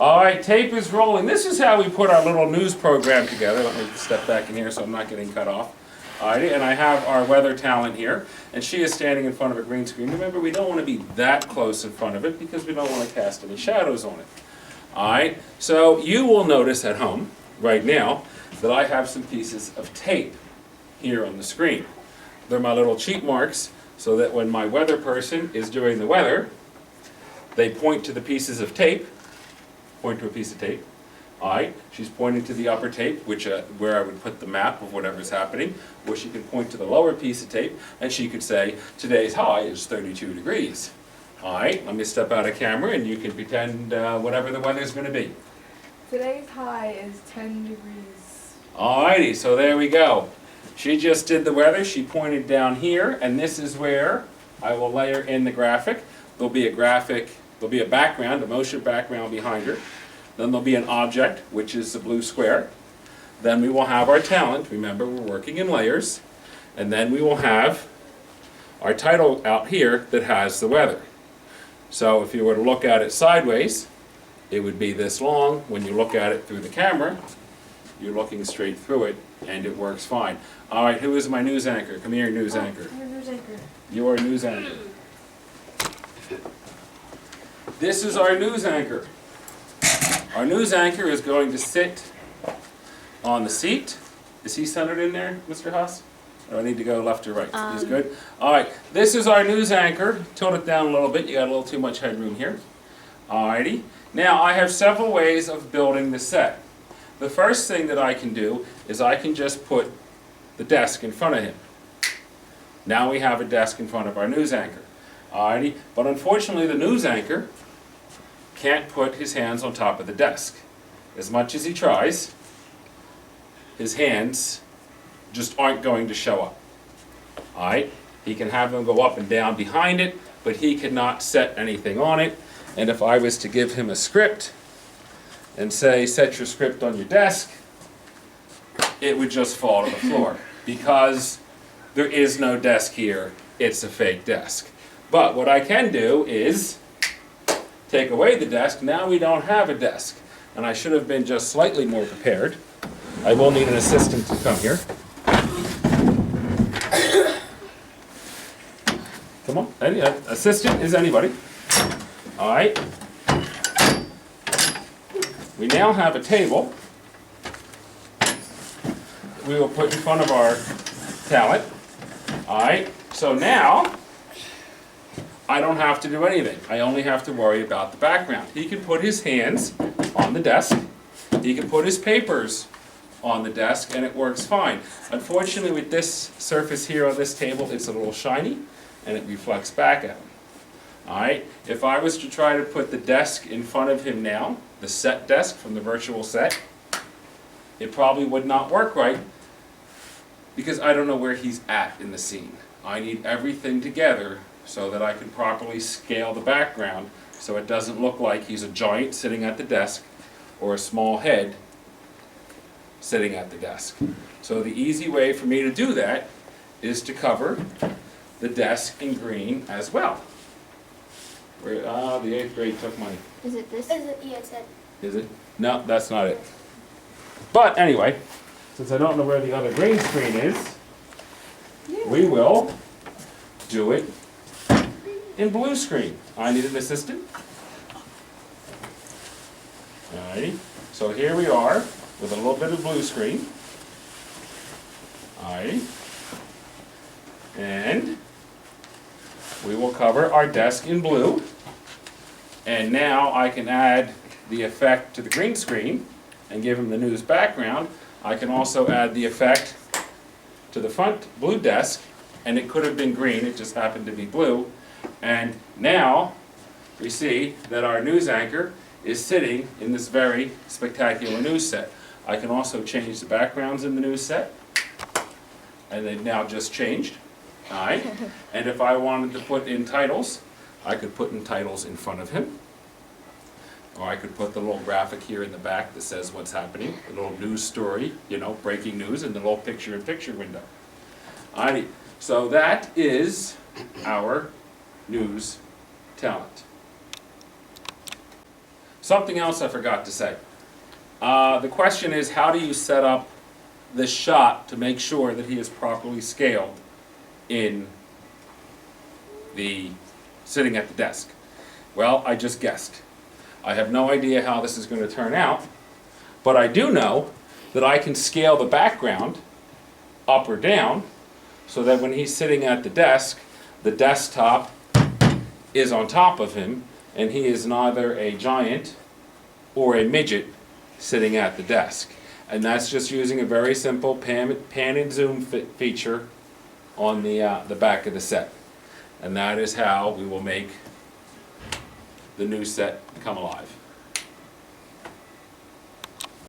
All right, tape is rolling. This is how we put our little news program together. Let me step back in here so I'm not getting cut off. All right, and I have our weather talent here, and she is standing in front of a green screen. Remember, we don't want to be that close in front of it because we don't want to cast any shadows on it. All right, so you will notice at home right now that I have some pieces of tape here on the screen. They're my little cheat marks so that when my weather person is doing the weather, they point to the pieces of tape. Point to a piece of tape. All right, she's pointing to the upper tape, which where I would put the map of whatever's happening, or she can point to the lower piece of tape, and she could say, today's high is 32 degrees. All right, let me step out of camera, and you can pretend whatever the weather's going to be. Today's high is 10 degrees. All righty, so there we go. She just did the weather. She pointed down here, and this is where I will layer in the graphic. There'll be a graphic. There'll be a background, a motion background behind her. Then there'll be an object, which is the blue square. Then we will have our talent. Remember, we're working in layers. And then we will have our title out here that has the weather. So if you were to look at it sideways, it would be this long. When you look at it through the camera, you're looking straight through it, and it works fine. All right, who is my news anchor? Come here, news anchor. I'm a news anchor. You are a news anchor. This is our news anchor. Our news anchor is going to sit on the seat. Is he centered in there, Mr. Haas? Or I need to go left or right? He's good? All right, this is our news anchor. Tilt it down a little bit. You got a little too much headroom here. All righty. Now, I have several ways of building the set. The first thing that I can do is I can just put the desk in front of him. Now we have a desk in front of our news anchor. All righty. But unfortunately, the news anchor can't put his hands on top of the desk. As much as he tries, his hands just aren't going to show up. All right? He can have them go up and down behind it, but he cannot set anything on it. And if I was to give him a script and say, set your script on your desk, it would just fall to the floor because there is no desk here. It's a fake desk. But what I can do is take away the desk. Now we don't have a desk. And I should have been just slightly more prepared. I will need an assistant to come here. Come on. Any assistant is anybody. All right. We now have a table we will put in front of our talent. All right. So now I don't have to do anything. I only have to worry about the background. He can put his hands on the desk. He can put his papers on the desk, and it works fine. Unfortunately, with this surface here on this table, it's a little shiny, and it reflects back at him. All right? If I was to try to put the desk in front of him now, the set desk from the virtual set, it probably would not work right because I don't know where he's at in the scene. I need everything together so that I can properly scale the background so it doesn't look like he's a giant sitting at the desk or a small head sitting at the desk. So the easy way for me to do that is to cover the desk in green as well. The 8th grade took my... Is it this? Yeah, it's it. Is it? No, that's not it. But anyway, since I don't know where the other green screen is, we will do it in blue screen. I need an assistant. Alrighty. So here we are with a little bit of blue screen. Alrighty. And we will cover our desk in blue. And now I can add the effect to the green screen and give him the news background. I can also add the effect to the front blue desk, and it could have been green, it just happened to be blue. And now we see that our news anchor is sitting in this very spectacular news set. I can also change the backgrounds in the news set, and they've now just changed. All right? And if I wanted to put in titles, I could put in titles in front of him. Or I could put the little graphic here in the back that says what's happening, the little news story, you know, breaking news, and the little picture-in-picture window. All right, so that is our news talent. Something else I forgot to say. The question is, how do you set up this shot to make sure that he is properly scaled in the sitting at the desk? Well, I just guessed. I have no idea how this is going to turn out, but I do know that I can scale the background up or down so that when he's sitting at the desk, the desktop is on top of him and he is neither a giant or a midget sitting at the desk. And that's just using a very simple pan and zoom feature on the back of the set. And that is how we will make the new set come alive.